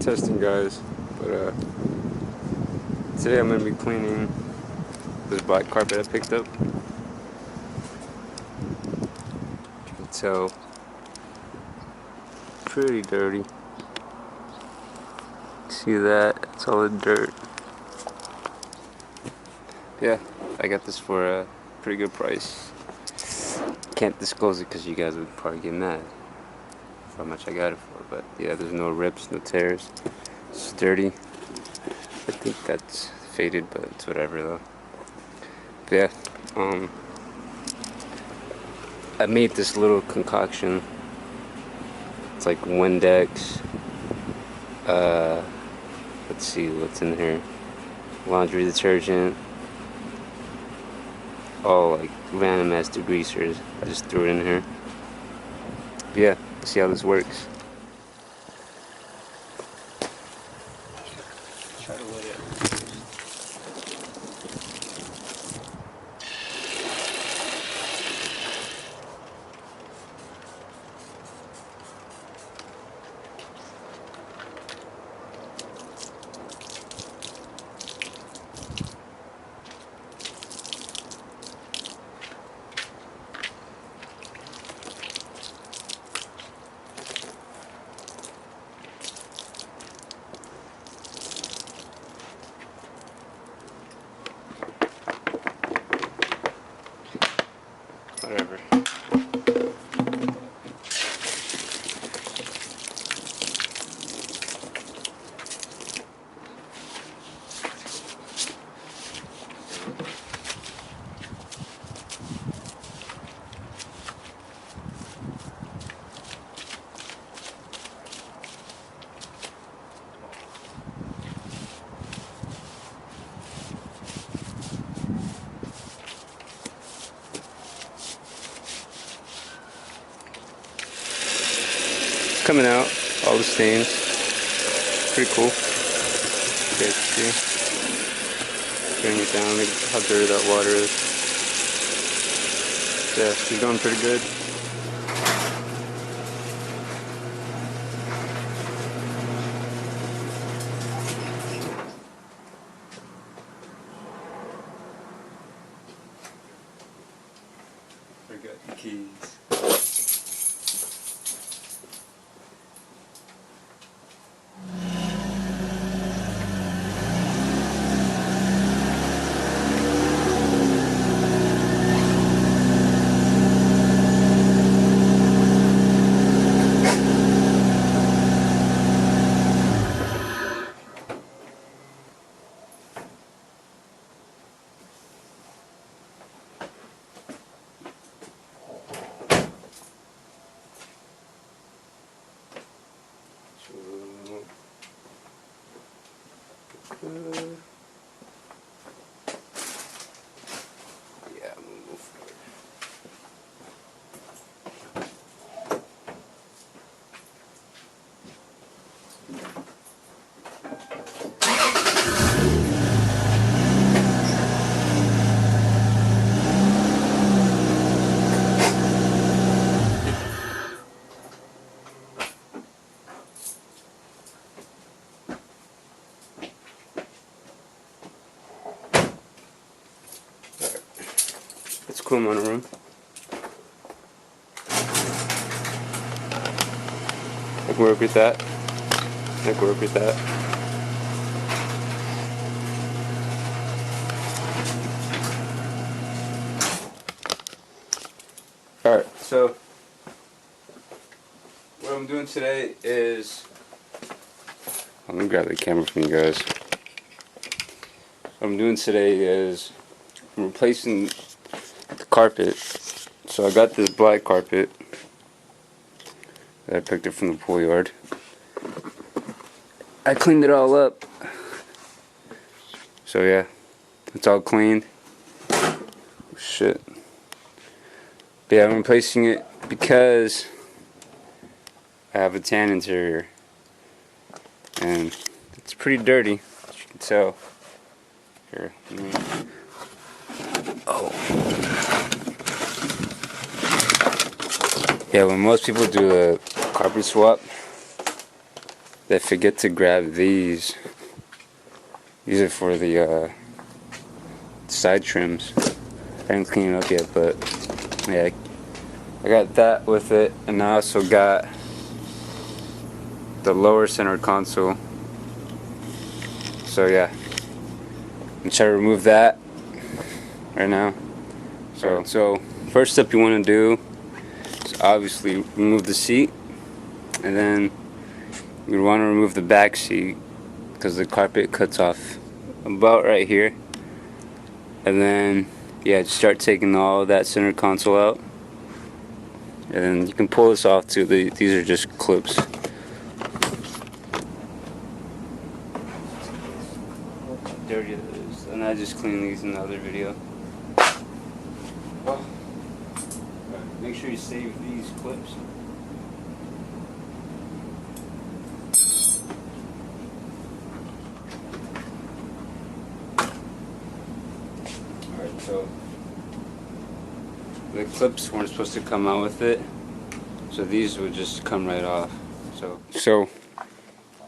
testing, guys, but today I'm gonna be cleaning this black carpet I picked up. You can tell, pretty dirty. See that? It's all the dirt. Yeah, I got this for a pretty good price. Can't disclose it because you guys would probably get mad for how much I got it for. But yeah, there's no rips, no tears. It's dirty. I think that's faded, but it's whatever though. But yeah, I made this little concoction. It's like Windex. Let's see what's in here. Laundry detergent. All like random ass degreasers. I just threw it in here. But yeah, let's see how this works. Try to wet it. Whatever. Coming out, all the stains. Pretty cool. You guys can see. Bring it down, look how dirty that water is. Yeah, she's going pretty good. Forgot the keys. Yeah, I'm gonna move forward. Let's cool them on the room. I can work with that. I can work with that. Alright, so what I'm doing today is, I'm gonna grab the camera from you guys. What I'm doing today is I'm replacing the carpet. So I got this black carpet that I picked up from the pool yard. I cleaned it all up. So yeah, it's all cleaned. Oh, shit. But yeah, I'm replacing it because I have a tan interior. And it's pretty dirty, as you can tell. Here, let me... Oh. Yeah, when most people do a carpet swap, they forget to grab these. These are for the side trims. I didn't clean it up yet, but yeah, I got that with it, and I also got the lower center console. So yeah, I'm gonna try to remove that right now. So first step you want to do is obviously remove the seat, and then you want to remove the back seat because the carpet cuts off about right here. And then yeah, just start taking all that center console out, and then you can pull this off too. These are just clips. Dirty it is, and I just cleaned these in the other video. Oh. Make sure you save these clips. Alright, so the clips weren't supposed to come out with it, so these would just come right off. So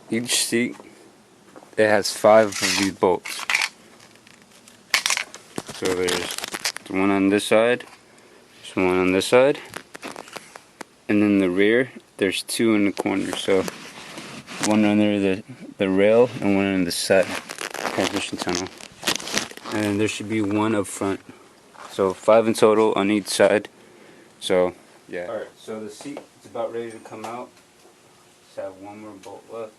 each seat, it has 5 of these bolts. So there's one on this side, there's one on this side, and then the rear, there's 2 in the corner. So one under the rail and one in the side transmission tunnel. And there should be 1 up front. So 5 in total on each side. So yeah. Alright, so the seat is about ready to come out. Just have 1 more bolt left.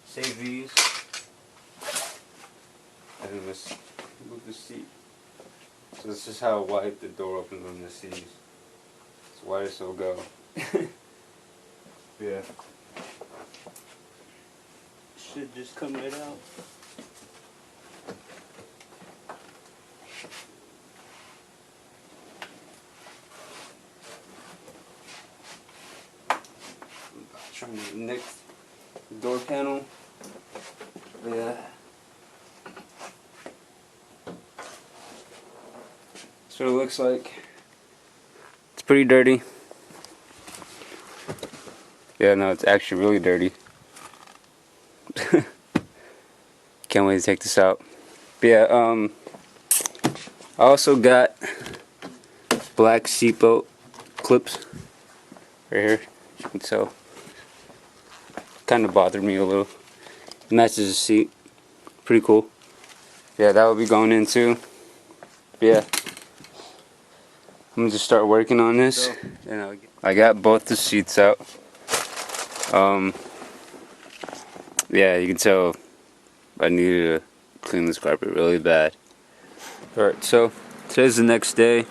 Save these, and then let's move the seat. So this is how wide the door opens on the seats. It's wide as it'll go. Yeah. Should just come right out. I'm trying to nick the door panel. Yeah. That's what it looks like. It's pretty dirty. Yeah, no, it's actually really dirty. Can't wait to take this out. But yeah, I also got black seatbelt clips right here. As you can tell. Kind of bothered me a little. It matches the seat. Pretty cool. Yeah, that will be going in too. But yeah, I'm gonna just start working on this. And I got both the seats out. Yeah, you can tell I needed to clean this carpet really bad. Alright, so today's the next day.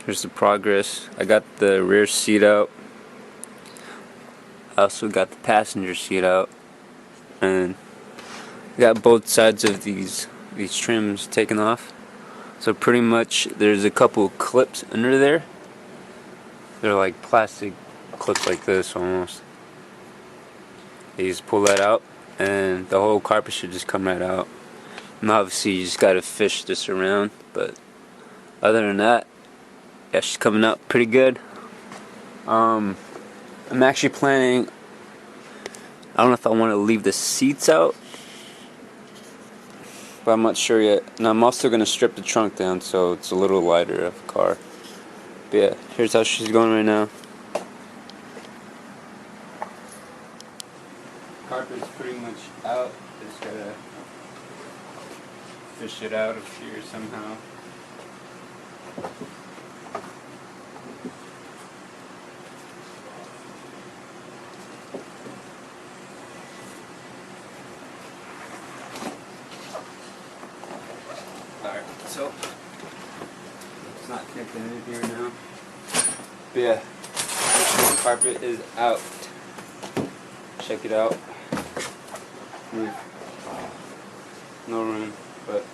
Here's the progress. I got the rear seat out. I also got the passenger seat out, and got both sides of these trims taken off. So pretty much there's a couple clips under there. They're like plastic clips like this almost. You just pull that out and the whole carpet should just come right out. And obviously you just gotta fish this around, but other than that, yeah, she's coming out pretty good. I'm actually planning, I don't know if I want to leave the seats out, but I'm not sure yet. And I'm also going to strip the trunk down so it's a little lighter of a car. But yeah, here's how she's going right now. Carpet's pretty much out. Just gotta fish it out of here somehow. Alright, so it's not connected in here now. But yeah, the carpet is out. Check it out. No room, but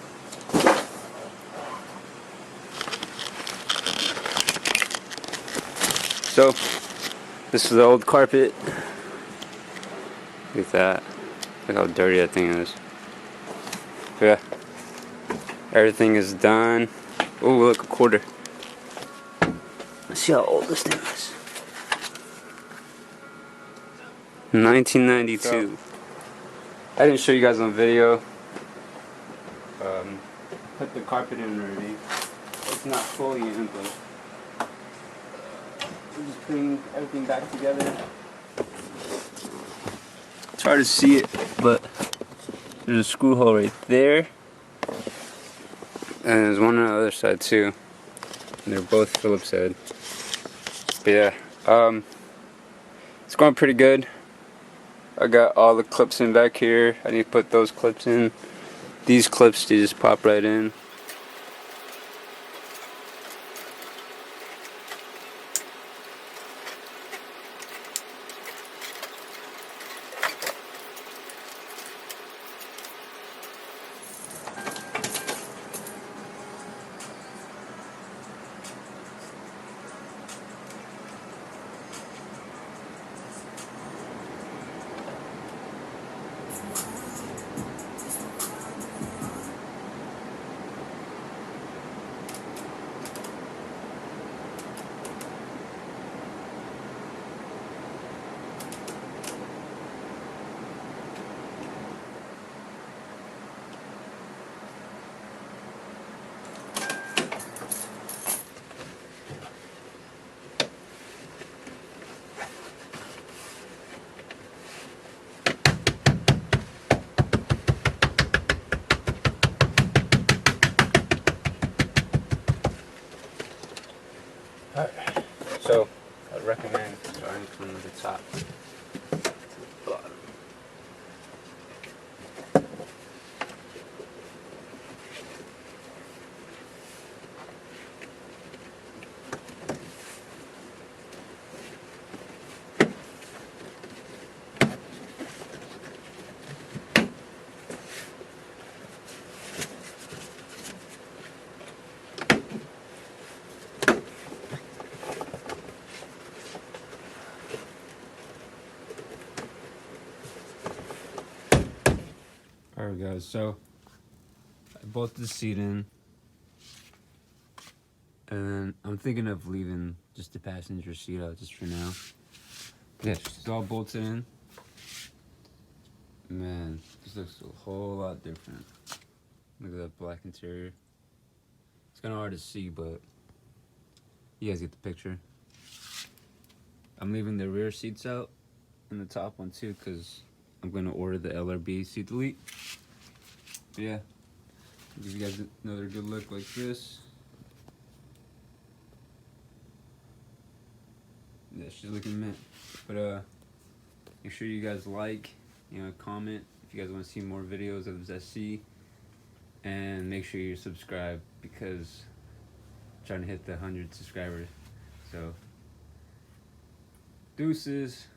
so this is the old carpet. Look at that. Look how dirty that thing is. Yeah, everything is done. Oh, look, a quarter. Let's see how old this thing is. 1992. So, I didn't show you guys on video. Put the carpet in already. It's not fully in, but we're just putting everything back together. It's hard to see it, but there's a screw hole right there. And there's one on the other side too. And they're both Phillips head. But yeah, it's going pretty good. I got all the clips in back here. I need to put those clips in. These clips, they just pop right in. Alright, so I recommend starting from the top to the bottom. Alright guys, so I bolted the seat in, and then I'm thinking of leaving just the passenger seat out just for now. Yeah, it's all bolted in. Man, this looks a whole lot different. Look at that black interior. It's kind of hard to see, but you guys get the picture. I'm leaving the rear seats out and the top one too, because I'm going to order the LRB seat delete. But yeah, I'll give you guys another good look like this. Yeah, she's looking mint. But make sure you guys like, comment if you guys want to see more videos of this SC, and make sure you subscribe because I'm trying to hit the 100 subscribers. So deuces.